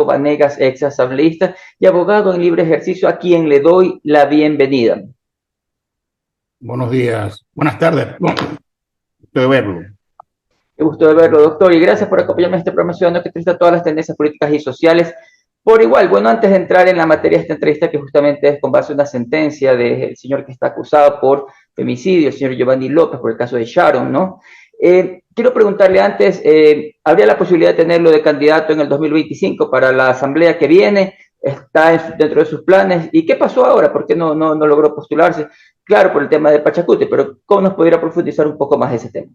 Vanegas, ex asambleísta y abogado en libre ejercicio, a quien le doy la bienvenida. Buenos días, buenas tardes, gusto de verlo. Qué gusto de verlo, doctor, y gracias por acompañarme en este programa ciudadano que trata todas las tendencias políticas y sociales. Por igual, bueno, antes de entrar en la materia de esta entrevista, que justamente es con base en una sentencia del señor que está acusado por femicidio, el señor Giovanni López, por el caso de Sharon, ¿no? Quiero preguntarle antes, ¿habría la posibilidad de tenerlo de candidato en el 2025 para la asamblea que viene? ¿Está dentro de sus planes? ¿Y qué pasó ahora? ¿Por qué no logró postularse? Claro, por el tema de Pachacuti, pero ¿cómo nos podría profundizar un poco más ese tema?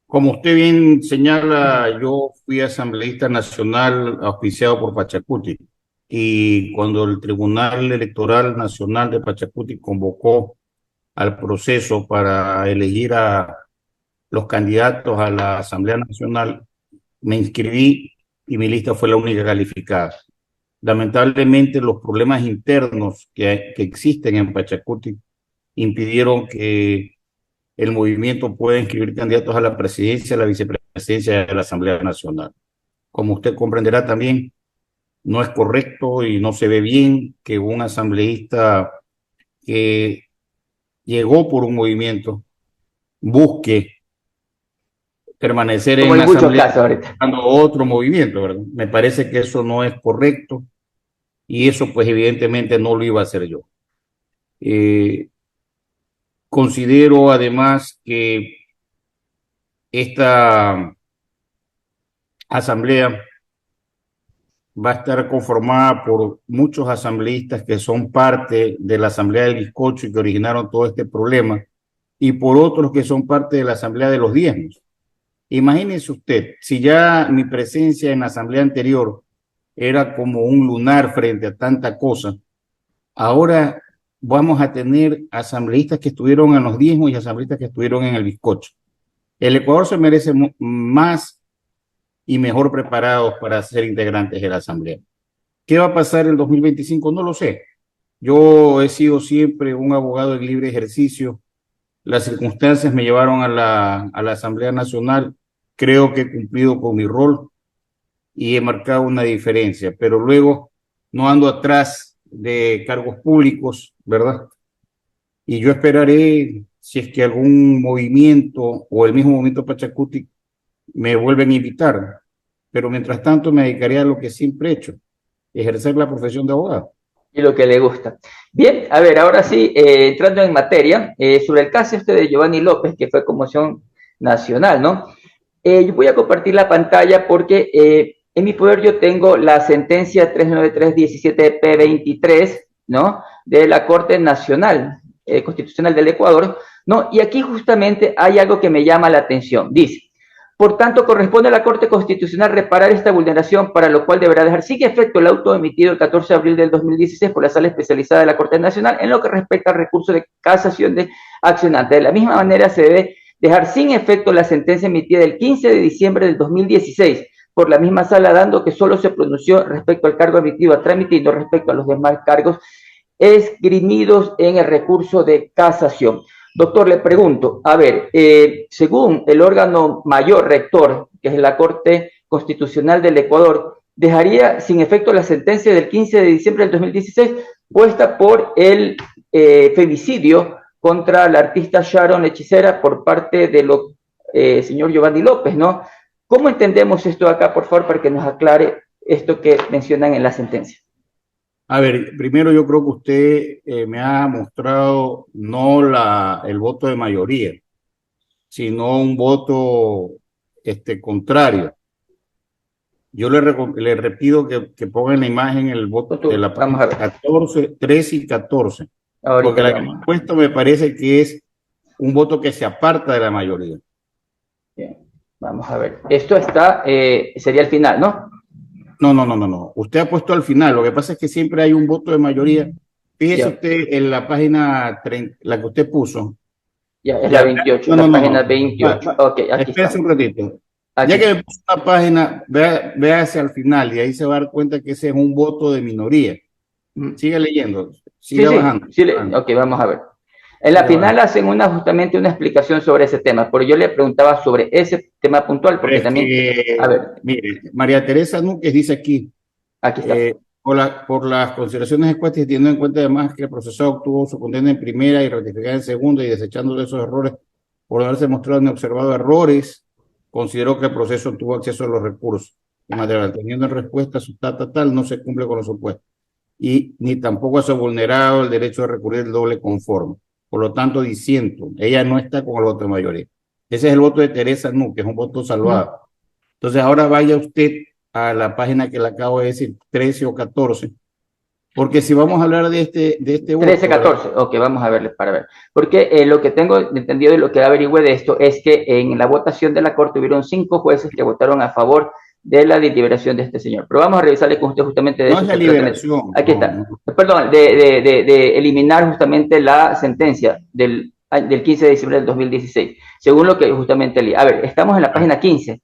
Como usted bien señala, yo fui asambleísta nacional auspiciado por Pachacuti y cuando el Tribunal Electoral Nacional de Pachacuti convocó al proceso para elegir a los candidatos a la Asamblea Nacional, me inscribí y mi lista fue la única calificada. Lamentablemente, los problemas internos que existen en Pachacuti impidieron que el movimiento pueda inscribir candidatos a la presidencia, a la vicepresidencia de la Asamblea Nacional. Como usted comprenderá también, no es correcto y no se ve bien que un asambleísta que llegó por un movimiento busque permanecer Como en hay la muchos asamblea casos ahorita. buscando otro movimiento, ¿verdad? Me parece que eso no es correcto y eso pues evidentemente no lo iba a hacer yo. Eh, Considero además que esta asamblea va a estar conformada por muchos asambleístas que son parte de la Asamblea del Bizcocho y que originaron todo este problema, y por otros que son parte de la Asamblea de los Diezmos. Imagínense usted, si ya mi presencia en la asamblea anterior era como un lunar frente a tanta cosa, ahora vamos a tener asambleístas que estuvieron en los diezmos y asambleístas que estuvieron en el bizcocho. El Ecuador se merece más y mejor preparados para ser integrantes de la asamblea. ¿Qué va a pasar en el 2025? No lo sé. Yo he sido siempre un abogado en libre ejercicio. Las circunstancias me llevaron a la Asamblea Nacional. Creo que he cumplido con mi rol y he marcado una diferencia, pero luego no ando atrás de cargos públicos, ¿verdad? Y yo esperaré si es que algún movimiento o el mismo movimiento Pachacuti me vuelven a invitar, pero mientras tanto me dedicaré a lo que siempre he hecho, ejercer la profesión de abogado. Y lo que le gusta. Bien, a ver, ahora sí, entrando en materia, sobre el caso este de Giovanni López, que fue conmoción nacional, ¿no? Yo voy a compartir la pantalla porque en mi poder yo tengo la sentencia 393-17P23, ¿no? De la Corte Nacional Constitucional del Ecuador, ¿no? Y aquí justamente hay algo que me llama la atención. Dice, por tanto, corresponde a la Corte Constitucional reparar esta vulneración, para lo cual deberá dejar sin efecto el auto emitido el 14 de abril del 2016 por la Sala Especializada de la Corte Nacional en lo que respecta al recurso de casación de accionante. De la misma manera, se debe dejar sin efecto la sentencia emitida el 15 de diciembre del 2016 por la misma sala, dando que solo se pronunció respecto al cargo emitido a trámite y no respecto a los demás cargos esgrimidos en el recurso de casación. Doctor, le pregunto, a ver, según el órgano mayor rector, que es la Corte Constitucional del Ecuador, dejaría sin efecto la sentencia del 15 de diciembre del 2016 puesta por el femicidio contra la artista Sharon Hechicera por parte de lo señor Giovanni López, ¿no? ¿Cómo entendemos esto acá, por favor, para que nos aclare esto que mencionan en la sentencia? A ver, primero yo creo que usted me ha mostrado no el voto de mayoría, sino un voto contrario. Yo le repito que pongan la imagen el voto de la Vamos página a ver. 14, 13 y 14, porque Ahorita la le que me vamos han a ver. puesto me parece que es un voto que se aparta de la mayoría. Bien, vamos a ver. Esto está, sería el final, ¿no? No, no, no, no, no. Usted ha puesto al final. Lo que pasa es que siempre hay un voto de mayoría. Fíjese Ya, usted en la página 30, la que usted puso. ya, es la Ya, 28, no, no, la no, página no. 28. Ok, aquí Espérese estamos. un ratito. Aquí Ya que me está. puso una página, vea hacia el final y ahí se va a dar cuenta que ese es un voto de minoría. Mm. Sigue leyendo, Sí, siga sí, bajando. sí, Bajando. ok, vamos a ver. En la final hacen justamente una explicación sobre ese tema, pero yo le preguntaba sobre ese tema puntual, porque también, a ver, mire, María Teresa Núñez dice aquí, aquí está. por las consideraciones expuestas y teniendo en cuenta además que el procesado obtuvo su condena en primera y ratificada en segunda y desechando esos errores por haberse mostrado ni observado errores, consideró que el proceso tuvo acceso a los recursos y material, teniendo en respuesta su tal, no se cumple con los supuestos y ni tampoco se ha vulnerado el derecho de recurrir el doble conforme. Por lo tanto, diciendo, ella no está con el voto de mayoría. Ese es el voto de Teresa Nu, que es un voto salvado. Entonces, ahora vaya usted a la página que le acabo de decir, 13 o 14, porque si vamos a hablar de este 13, 14, ¿verdad? Ok, vamos a verle para ver. Porque lo que tengo entendido y lo que averigüe de esto es que en la votación de la Corte hubieron 5 jueces que votaron a favor de la liberación de este señor. Pero vamos a revisarle con usted justamente de no es la liberación. Aquí está. No. Perdón, de eliminar justamente la sentencia del 15 de diciembre del 2016, según lo que justamente leí. A ver, estamos en la página 15.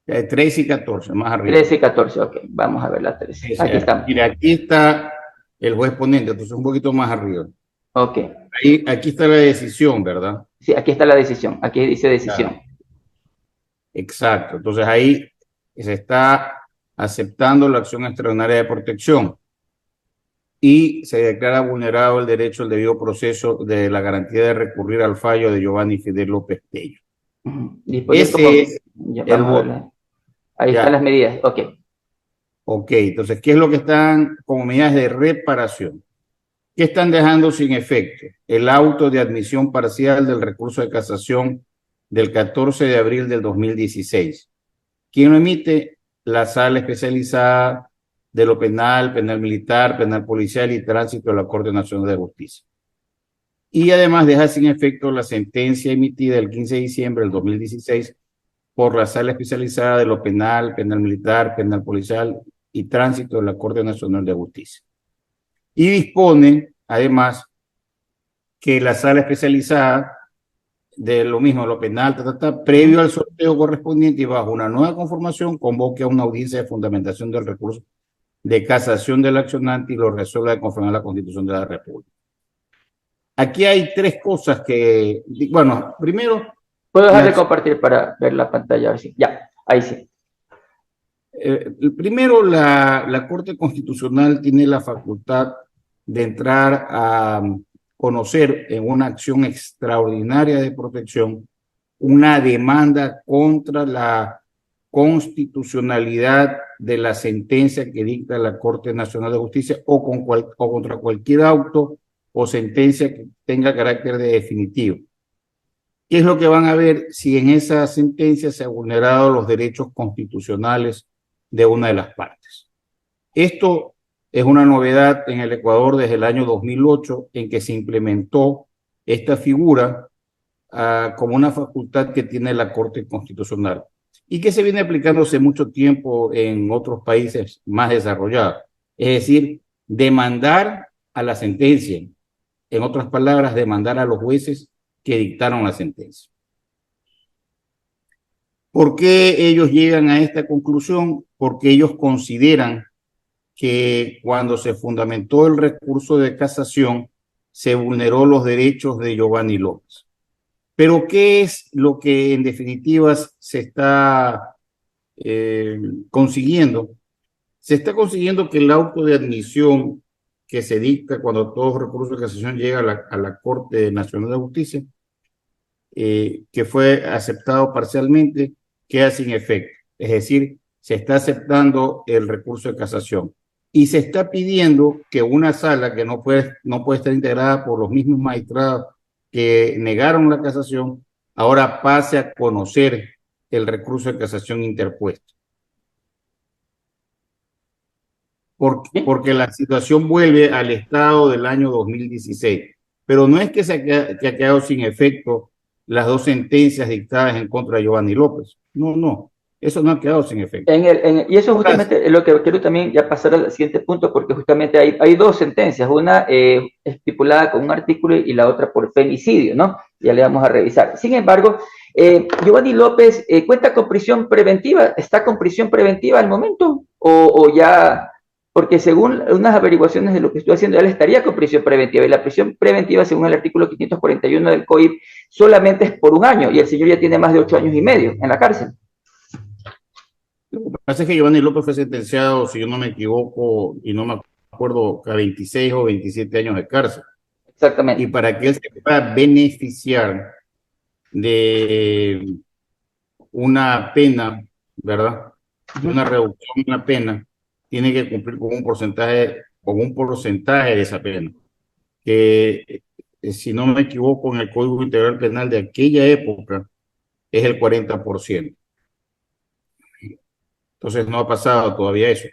13 y 14, más arriba. 13 y 14, ok. Vamos a ver la 13. Aquí estamos. Mira, aquí está el juez ponente, entonces un poquito más arriba. Ok. Aquí está la decisión, ¿verdad? Sí, aquí está la decisión. Aquí dice decisión. Claro. Exacto. Entonces ahí se está aceptando la acción extraordinaria de protección y se declara vulnerado el derecho al debido proceso de la garantía de recurrir al fallo de Giovanni Fidel López Tello. Ese es el voto. Ahí están las medidas. Ok. Ok, entonces, ¿qué es lo que están como medidas de reparación? ¿Qué están dejando sin efecto? El auto de admisión parcial del recurso de casación del 14 de abril del 2016. ¿Quién lo emite? La Sala Especializada de lo Penal, Penal Militar, Penal Policial y Tránsito de la Corte Nacional de Justicia. Y además deja sin efecto la sentencia emitida el 15 de diciembre del 2016 por la Sala Especializada de lo Penal, Penal Militar, Penal Policial y Tránsito de la Corte Nacional de Justicia. Y dispone, además, que la Sala Especializada de lo mismo, lo penal, previo al sorteo correspondiente y bajo una nueva conformación, convoque a una audiencia de fundamentación del recurso de casación del accionante y lo resuelva de conformidad a la Constitución de la República. Aquí hay 3 cosas que, bueno, primero... ¿Puedo dejar de compartir para ver la pantalla? A ver si, ya, ahí sí. Primero, la Corte Constitucional tiene la facultad de entrar a conocer en una acción extraordinaria de protección una demanda contra la constitucionalidad de la sentencia que dicta la Corte Nacional de Justicia o contra cualquier auto o sentencia que tenga carácter de definitivo. ¿Qué es lo que van a ver si en esa sentencia se han vulnerado los derechos constitucionales de una de las partes? Esto es una novedad en el Ecuador desde el año 2008, en que se implementó esta figura como una facultad que tiene la Corte Constitucional y que se viene aplicando hace mucho tiempo en otros países más desarrollados. Es decir, demandar a la sentencia, en otras palabras, demandar a los jueces que dictaron la sentencia. ¿Por qué ellos llegan a esta conclusión? Porque ellos consideran que cuando se fundamentó el recurso de casación, se vulneró los derechos de Giovanni López. Pero ¿qué es lo que en definitiva se está consiguiendo? Se está consiguiendo que el auto de admisión que se dicta cuando todo recurso de casación llega a la Corte Nacional de Justicia, que fue aceptado parcialmente, queda sin efecto. Es decir, se está aceptando el recurso de casación. Y se está pidiendo que una sala que no puede estar integrada por los mismos magistrados que negaron la casación, ahora pase a conocer el recurso de casación interpuesto. Porque la situación vuelve al estado del año 2016. Pero no es que ha quedado sin efecto las 2 sentencias dictadas en contra de Giovanni López. No. Eso no ha quedado sin efecto. Y eso justamente es lo que quiero también ya pasar al siguiente punto, porque justamente hay 2 sentencias, una estipulada con un artículo y la otra por femicidio, ¿no? Ya le vamos a revisar. Sin embargo, Giovanni López cuenta con prisión preventiva, ¿está con prisión preventiva al momento? ¿O ya porque según unas averiguaciones de lo que estoy haciendo, él estaría con prisión preventiva, y la prisión preventiva, según el artículo 541 del COIP, solamente es por un año, y el señor ya tiene más de 8 años y medio en la cárcel. Lo que pasa es que Giovanni López fue sentenciado, si yo no me equivoco, y no me acuerdo, a 26 o 27 años de cárcel. Exactamente. Y para que él se pueda beneficiar de una pena, ¿verdad? De una reducción de una pena, tiene que cumplir con un porcentaje de esa pena. Que, si no me equivoco, en el Código Integral Penal de aquella época es el 40%. Entonces no ha pasado todavía eso.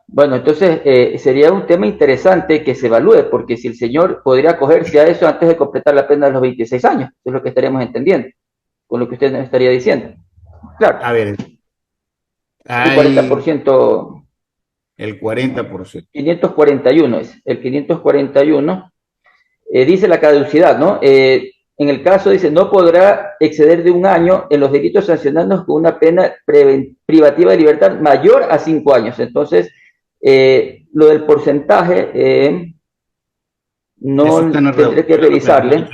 Bueno, entonces sería un tema interesante que se evalúe, porque si el señor podría acogerse a eso antes de completar la pena de los 26 años, es lo que estaríamos entendiendo, con lo que usted nos estaría diciendo. Claro. A ver, El 40%. El 40%. 541 es. El 541 dice la caducidad, ¿no? En el caso dice, no podrá exceder de un año en los delitos sancionados con una pena privativa de libertad mayor a 5 años. Entonces, lo del porcentaje, no tendré que revisarle.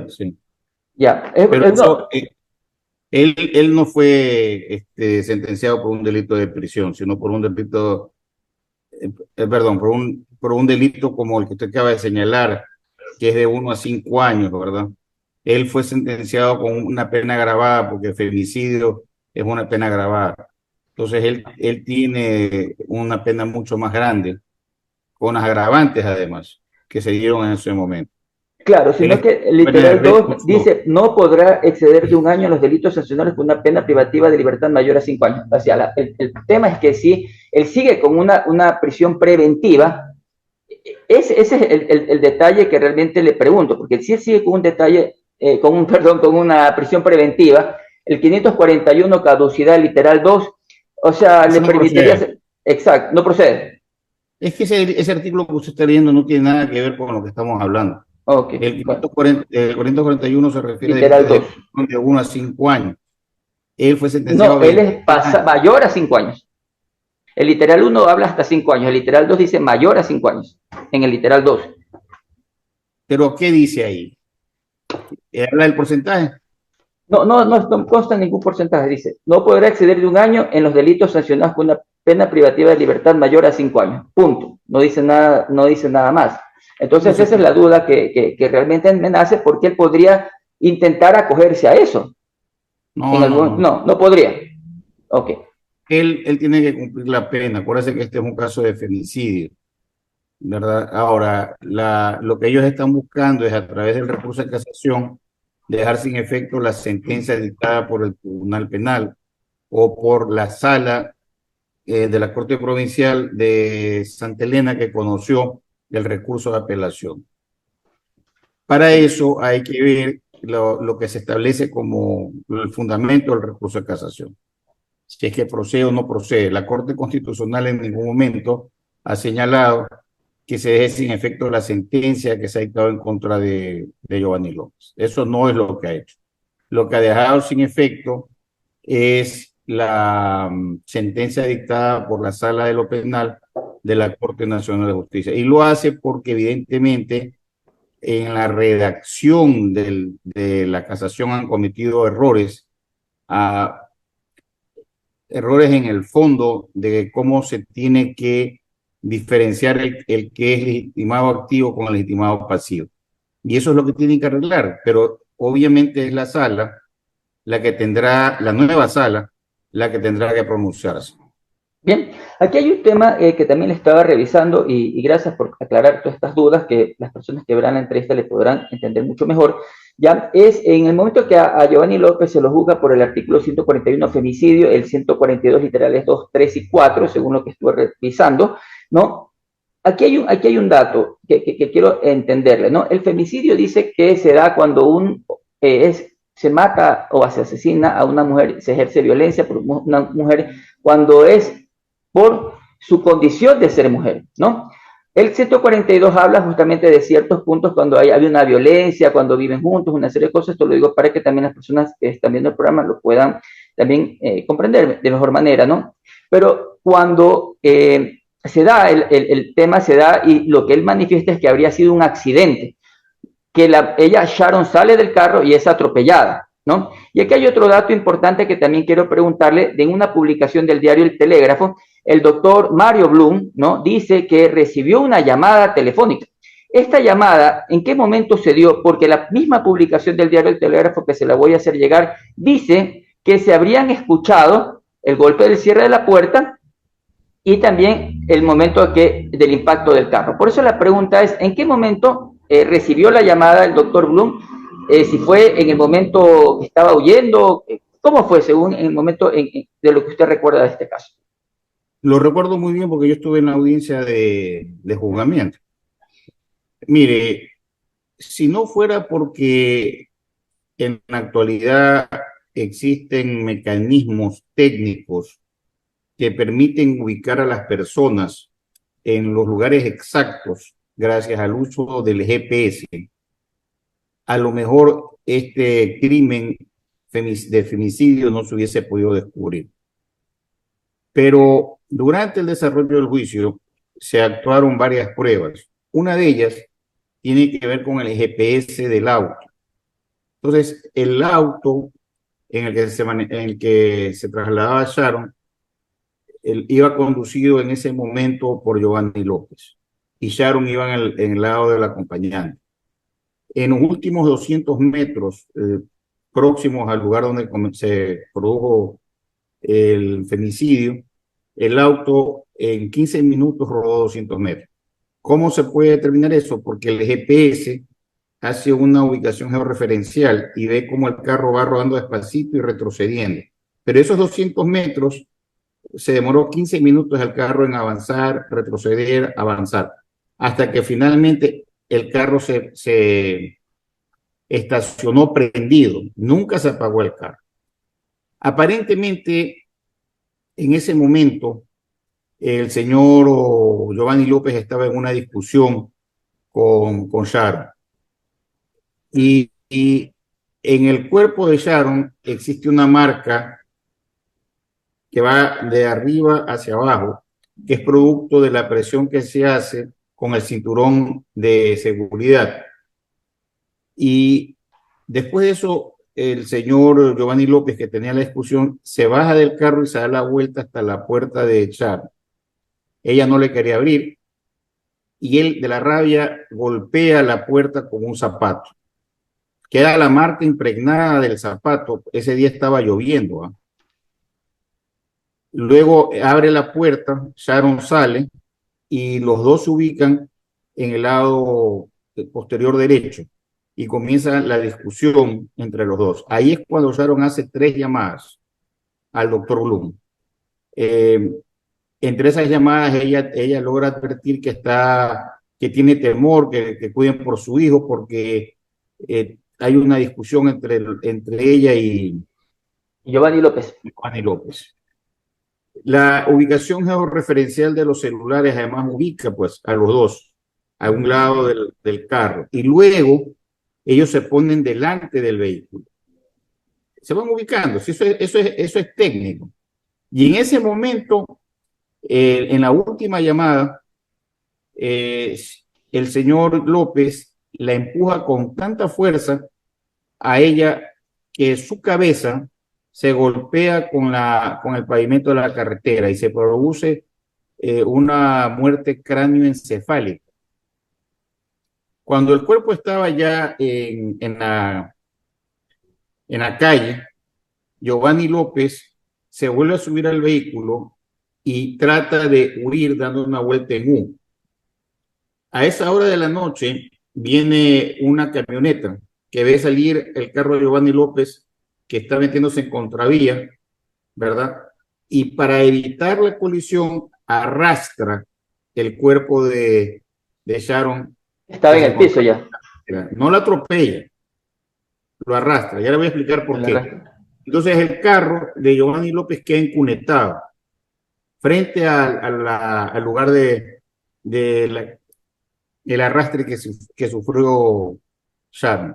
Sí. Ya, pero eso, no. Él no fue sentenciado por un delito de prisión, sino por un delito, perdón, por un delito como el que usted acaba de señalar, que es de 1 a 5 años, ¿verdad? Él fue sentenciado con una pena agravada, porque el femicidio es una pena agravada. Entonces él tiene una pena mucho más grande, con agravantes además, que se dieron en ese momento. Claro, sino que el literal 2 dice, no podrá exceder de un año en los delitos sancionados con una pena privativa de libertad mayor a 5 años. O sea, el tema es que si él sigue con una prisión preventiva, ese es el detalle que realmente le pregunto, porque si él sigue con un detalle, con una prisión preventiva, el 541 caducidad literal 2, o sea, eso le permitiría... Procede. Exacto, no procede. Es que ese artículo que usted está leyendo no tiene nada que ver con lo que estamos hablando. Okay, el 541 se refiere de 1 a 5 años. Él fue sentenciado... No, él es mayor a 5 años. El literal 1 habla hasta 5 años, el literal 2 dice mayor a 5 años, en el literal 2. ¿Pero qué dice ahí? ¿Habla del porcentaje? No consta ningún porcentaje, dice, no podrá exceder de un año en los delitos sancionados con una pena privativa de libertad mayor a 5 años, punto. No dice nada más. Entonces esa es la duda que realmente me nace, porque él podría intentar acogerse a eso. No podría. Ok. Él tiene que cumplir la pena. Acuérdense que este es un caso de femicidio, ¿verdad? Ahora, lo que ellos están buscando es, a través del recurso de casación, dejar sin efecto la sentencia dictada por el Tribunal Penal o por la sala de la Corte Provincial de Santa Elena, que conoció el recurso de apelación. Para eso hay que ver lo que se establece como el fundamento del recurso de casación. Si es que procede o no procede. La Corte Constitucional en ningún momento ha señalado que se deje sin efecto la sentencia que se ha dictado en contra de Giovanni López. Eso no es lo que ha hecho. Lo que ha dejado sin efecto es la sentencia dictada por la Sala de lo Penal de la Corte Nacional de Justicia. Y lo hace porque evidentemente en la redacción de la casación han cometido errores, errores en el fondo de cómo se tiene que diferenciar el que es legitimado activo con el legitimado pasivo. Y eso es lo que tienen que arreglar, pero obviamente es la sala la que tendrá, la nueva sala, la que tendrá que pronunciarse. Bien, aquí hay un tema que también estaba revisando y gracias por aclarar todas estas dudas que las personas que verán la entrevista le podrán entender mucho mejor. Ya es en el momento que a Giovanni López se lo juzga por el artículo 141 femicidio, el 142 literales 2, 3 y 4, según lo que estuve revisando, ¿no? Aquí hay un dato que quiero entenderle, ¿no? El femicidio dice que se da cuando se mata o se asesina a una mujer, se ejerce violencia por una mujer cuando es por su condición de ser mujer, ¿no? El 142 habla justamente de ciertos puntos cuando hay una violencia, cuando viven juntos, una serie de cosas. Esto lo digo para que también las personas que están viendo el programa lo puedan también comprender de mejor manera, ¿no? Pero cuando se da el tema, se da y lo que él manifiesta es que habría sido un accidente, que ella, Sharon, sale del carro y es atropellada, ¿no? Y aquí hay otro dato importante que también quiero preguntarle. En una publicación del diario El Telégrafo, el doctor Mario Blum, ¿no?, dice que recibió una llamada telefónica. Esta llamada, ¿en qué momento se dio? Porque la misma publicación del diario El Telégrafo, que se la voy a hacer llegar, dice que se habrían escuchado el golpe del cierre de la puerta y también el momento del impacto del carro. Por eso la pregunta es, ¿en qué momento recibió la llamada el doctor Blum? Si fue en el momento que estaba huyendo, ¿cómo fue según el momento de lo que usted recuerda de este caso? Lo recuerdo muy bien porque yo estuve en la audiencia de juzgamiento. Mire, si no fuera porque en la actualidad existen mecanismos técnicos que permiten ubicar a las personas en los lugares exactos gracias al uso del GPS, a lo mejor este crimen de femicidio no se hubiese podido descubrir. Pero durante el desarrollo del juicio se actuaron varias pruebas. Una de ellas tiene que ver con el GPS del auto. Entonces, el auto en el que se trasladaba Sharon, él iba conducido en ese momento por Giovanni López y Sharon iba en el lado del acompañante. En los últimos 200 metros próximos al lugar donde se produjo el femicidio, el auto en 15 minutos rodó 200 metros. ¿Cómo se puede determinar eso? Porque el GPS hace una ubicación georreferencial y ve cómo el carro va rodando despacito y retrocediendo. Pero esos 200 metros se demoró 15 minutos el carro en avanzar, retroceder, avanzar, hasta que finalmente el carro se estacionó prendido. Nunca se apagó el carro. Aparentemente, en ese momento, el señor Giovanni López estaba en una discusión con Sharon. Y en el cuerpo de Sharon existe una marca que va de arriba hacia abajo, que es producto de la presión que se hace con el cinturón de seguridad. Y después de eso, el señor Giovanni López, que tenía la discusión, se baja del carro y se da la vuelta hasta la puerta de Sharon. Ella no le quería abrir y él, de la rabia, golpea la puerta con un zapato. Queda la marca impregnada del zapato. Ese día estaba lloviendo, ¿eh? Luego abre la puerta, Sharon sale y los dos se ubican en el lado posterior derecho y comienza la discusión entre los dos. Ahí es cuando Sharon hace 3 llamadas al doctor Blum. Entre esas llamadas ella logra advertir que tiene temor, que cuiden por su hijo porque hay una discusión entre ella y Giovanni López. Giovanni López. La ubicación georreferencial de los celulares además ubica pues a los dos a un lado del carro y luego ellos se ponen delante del vehículo. Se van ubicando, eso es técnico. Y en ese momento, en la última llamada, el señor López la empuja con tanta fuerza a ella que su cabeza se golpea con el pavimento de la carretera y se produce una muerte cráneoencefálica. Cuando el cuerpo estaba ya en la calle, Giovanni López se vuelve a subir al vehículo y trata de huir dando una vuelta en U. A esa hora de la noche viene una camioneta que ve salir el carro de Giovanni López que está metiéndose en contravía, ¿verdad? Y para evitar la colisión arrastra el cuerpo de Sharon. Estaba en el piso ya. No la atropella, lo arrastra. Ya le voy a explicar por qué. Entonces el carro de Giovanni López queda encunetado frente al lugar el arrastre que sufrió Sharon.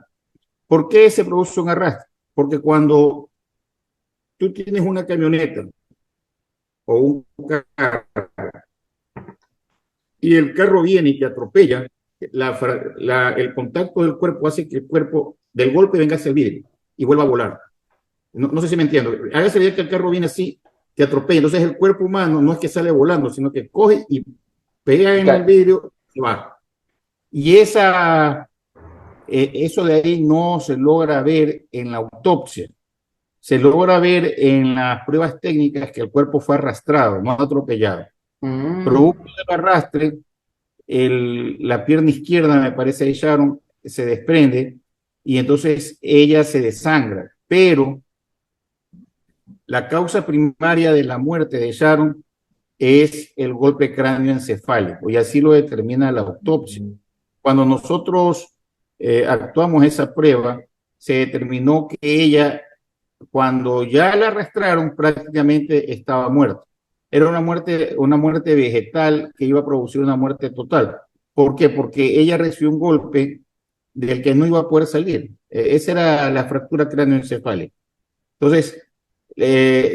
¿Por qué se produce un arrastre? Porque cuando tú tienes una camioneta o un carro y el carro viene y te atropella, el contacto del cuerpo hace que el cuerpo del golpe venga hacia el vidrio y vuelva a volar. No sé si me entiendo. Hágase ver que el carro viene así, te atropella. Entonces el cuerpo humano no es que sale volando, sino que coge y pega en el vidrio y va. Y eso de ahí no se logra ver en la autopsia. Se logra ver en las pruebas técnicas que el cuerpo fue arrastrado, no atropellado. Producto del arrastre, la pierna izquierda, me parece, de Sharon se desprende y entonces ella se desangra. Pero la causa primaria de la muerte de Sharon es el golpe cráneoencefálico y así lo determina la autopsia. Cuando nosotros actuamos esa prueba, se determinó que ella, cuando ya la arrastraron, prácticamente estaba muerta. Era una muerte vegetal que iba a producir una muerte total. ¿Por qué? Porque ella recibió un golpe del que no iba a poder salir. Esa era la fractura cráneoencefálica. Entonces,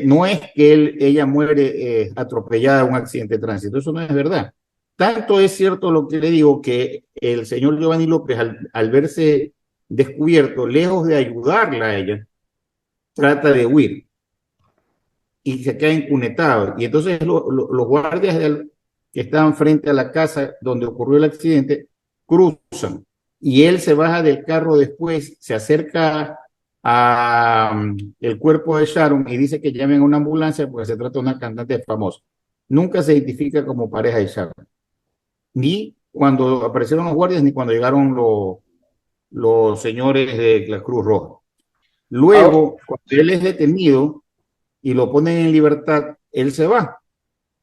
no es que ella muere atropellada en un accidente de tránsito, eso no es verdad. Tanto es cierto lo que le digo que el señor Giovanni López, al verse descubierto, lejos de ayudarla a ella, trata de huir y se queda incunetado. Y entonces los guardias que estaban frente a la casa donde ocurrió el accidente cruzan y él se baja del carro después, se acerca a el cuerpo de Sharon y dice que llamen a una ambulancia porque se trata de una cantante famosa. Nunca se identifica como pareja de Sharon, ni cuando aparecieron los guardias ni cuando llegaron los señores de la Cruz Roja. Luego, cuando él es detenido y lo ponen en libertad, él se va.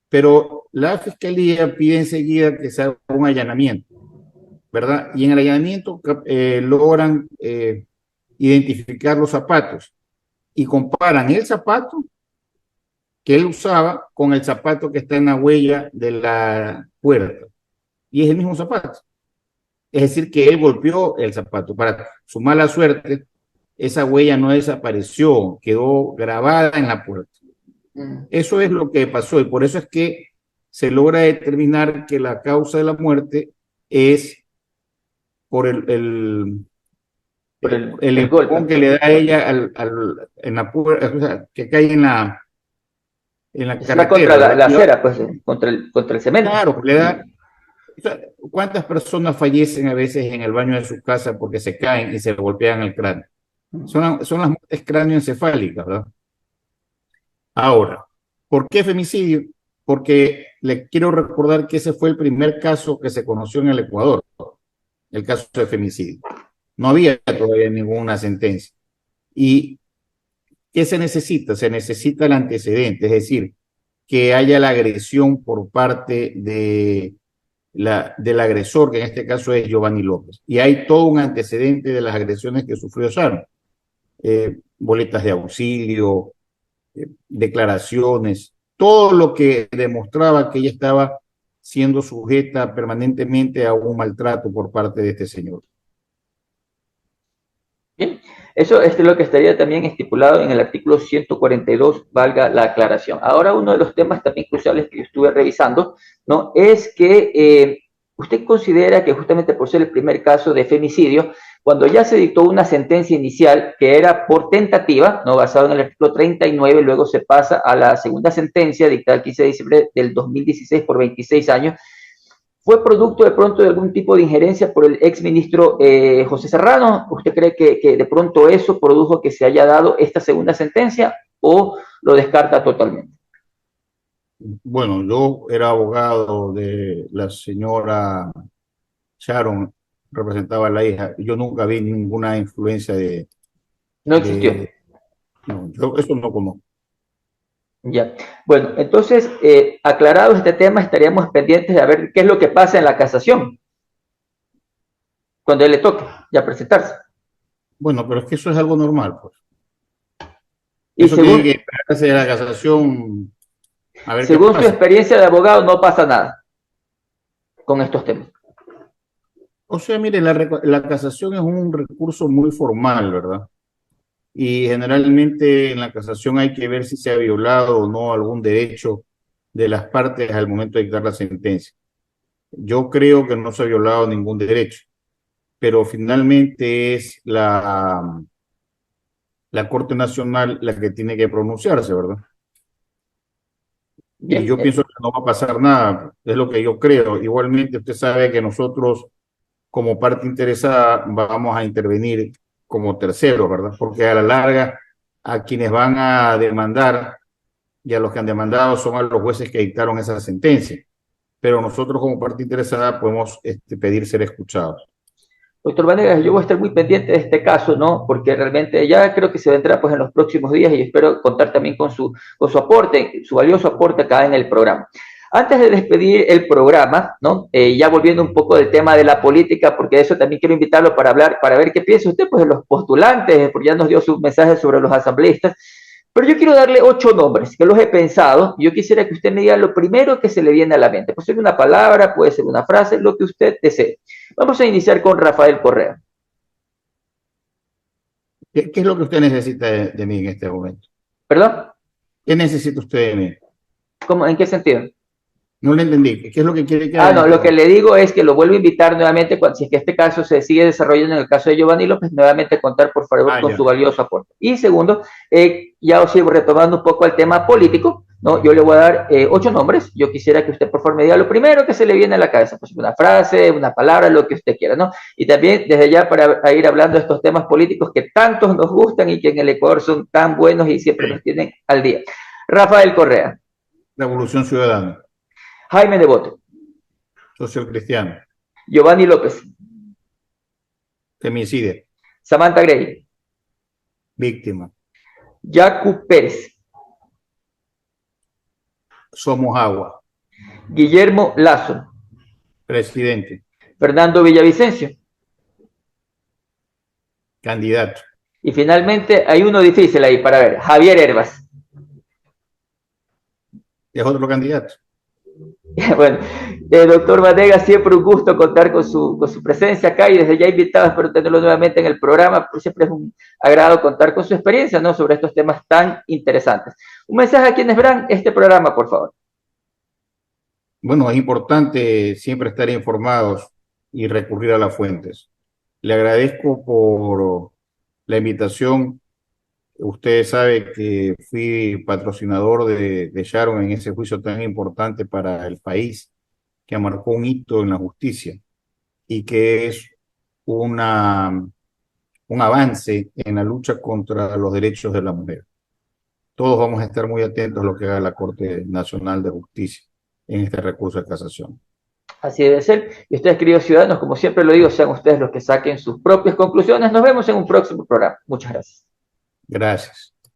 Pero la fiscalía pide enseguida que se haga un allanamiento, ¿verdad? Y en el allanamiento logran identificar los zapatos y comparan el zapato que él usaba con el zapato que está en la huella de la puerta. Y es el mismo zapato. Es decir, que él golpeó el zapato. Para su mala suerte, esa huella no desapareció, quedó grabada en la puerta. Eso es lo que pasó y por eso es que se logra determinar que la causa de la muerte es por el empujón que le da a ella en la puerta, o sea, que cae en la carretera. Contra la acera, pues, contra el cemento. Claro, le da. O sea, ¿cuántas personas fallecen a veces en el baño de su casa porque se caen y se golpean el cráneo? Son las muertes cráneoencefálicas, ¿verdad? Ahora, ¿por qué femicidio? Porque le quiero recordar que ese fue el primer caso que se conoció en el Ecuador, el caso de femicidio. No había todavía ninguna sentencia. ¿Y qué se necesita? Se necesita el antecedente, es decir, que haya la agresión por parte del agresor, que en este caso es Giovanni López. Y hay todo un antecedente de las agresiones que sufrió Sharon. Boletas de auxilio, declaraciones, todo lo que demostraba que ella estaba siendo sujeta permanentemente a un maltrato por parte de este señor. Bien, eso es lo que estaría también estipulado en el artículo 142, valga la aclaración. Ahora, uno de los temas también cruciales que yo estuve revisando, ¿no? Es que usted considera que justamente por ser el primer caso de femicidio, cuando ya se dictó una sentencia inicial que era por tentativa, ¿no? Basado en el artículo 39, luego se pasa a la segunda sentencia dictada el 15 de diciembre del 2016 por 26 años, ¿fue producto de pronto de algún tipo de injerencia por el exministro José Serrano? ¿Usted cree que de pronto eso produjo que se haya dado esta segunda sentencia o lo descarta totalmente? Bueno, yo era abogado de la señora Sharon, representaba a la hija. Yo nunca vi ninguna influencia de... No existió. No, yo eso no conozco. Ya. Bueno, entonces, aclarado este tema, estaríamos pendientes de ver qué es lo que pasa en la casación, cuando él le toque ya presentarse. Bueno, pero es que eso es algo normal, pues. Y eso tiene que esperarse de la casación. A ver según su experiencia de abogado, no pasa nada con estos temas. O sea, mire, la casación es un recurso muy formal, ¿verdad? y generalmente en la casación hay que ver si se ha violado o no algún derecho de las partes al momento de dictar la sentencia. Yo creo que no se ha violado ningún derecho, pero finalmente es la Corte Nacional la que tiene que pronunciarse, ¿verdad? Y Bien, yo pienso que no va a pasar nada, es lo que yo creo. Igualmente usted sabe que nosotros como parte interesada vamos a intervenir como terceros, ¿verdad? Porque a la larga a quienes van a demandar y a los que han demandado son a los jueces que dictaron esa sentencia. Pero nosotros como parte interesada podemos pedir ser escuchados. doctor Vanegas, yo voy a estar muy pendiente de este caso, ¿no? Porque realmente ya creo que se vendrá pues en los próximos días y espero contar también con su aporte, su valioso aporte acá en el programa. Antes de despedir el programa, ¿no? Ya volviendo un poco del tema de la política, porque de eso también quiero invitarlo para hablar, para ver qué piensa usted pues de los postulantes, porque ya nos dio su mensaje sobre los asambleístas. Pero yo quiero darle 8 nombres, que los he pensado. Yo quisiera que usted me diga lo primero que se le viene a la mente. Puede ser una palabra, puede ser una frase, lo que usted desee. Vamos a iniciar con Rafael Correa. ¿Qué es lo que usted necesita de mí en este momento? ¿Perdón? ¿Qué necesita usted de mí? ¿Cómo, ¿en qué sentido? No le entendí. ¿Qué es lo que quiere que haga Ah, en no, este lo que momento? le digo es que lo vuelvo a invitar nuevamente, si es que este caso se sigue desarrollando en el caso de Giovanni López, nuevamente contar por favor Ah, con ya. su valioso aporte. Y segundo, ya os sigo retomando un poco el tema político, ¿no? Yo le voy a dar 8 nombres, yo quisiera que usted por favor me diga lo primero que se le viene a la cabeza, pues una frase, una palabra, lo que usted quiera, ¿no? Y también desde ya para ir hablando de estos temas políticos que tantos nos gustan y que en el Ecuador son tan buenos y siempre nos Sí. tienen al día. Rafael Correa, Revolución Ciudadana, Jaime Devoto, social cristiano, Giovanni López, femicide, Samantha Gray, víctima, Jacu Pérez, somos agua, Guillermo Lazo, presidente, Fernando Villavicencio. candidato, Y finalmente hay uno difícil ahí para ver, Javier Herbas. es otro candidato. Bueno, doctor Vanega, siempre un gusto contar con su presencia acá y desde ya invitado, espero tenerlo nuevamente en el programa, pues siempre es un agrado contar con su experiencia, ¿no? Sobre estos temas tan interesantes. Un mensaje a quienes verán este programa, por favor. Bueno, es importante siempre estar informados y recurrir a las fuentes. Le agradezco por la invitación. Usted sabe que fui patrocinador de Sharon en ese juicio tan importante para el país, que marcó un hito en la justicia y que es una, un avance en la lucha contra los derechos de la mujer. Todos vamos a estar muy atentos a lo que haga la Corte Nacional de Justicia en este recurso de casación. Así debe ser. Y ustedes, queridos ciudadanos, como siempre lo digo, sean ustedes los que saquen sus propias conclusiones. Nos vemos en un próximo programa. Muchas gracias. Gracias.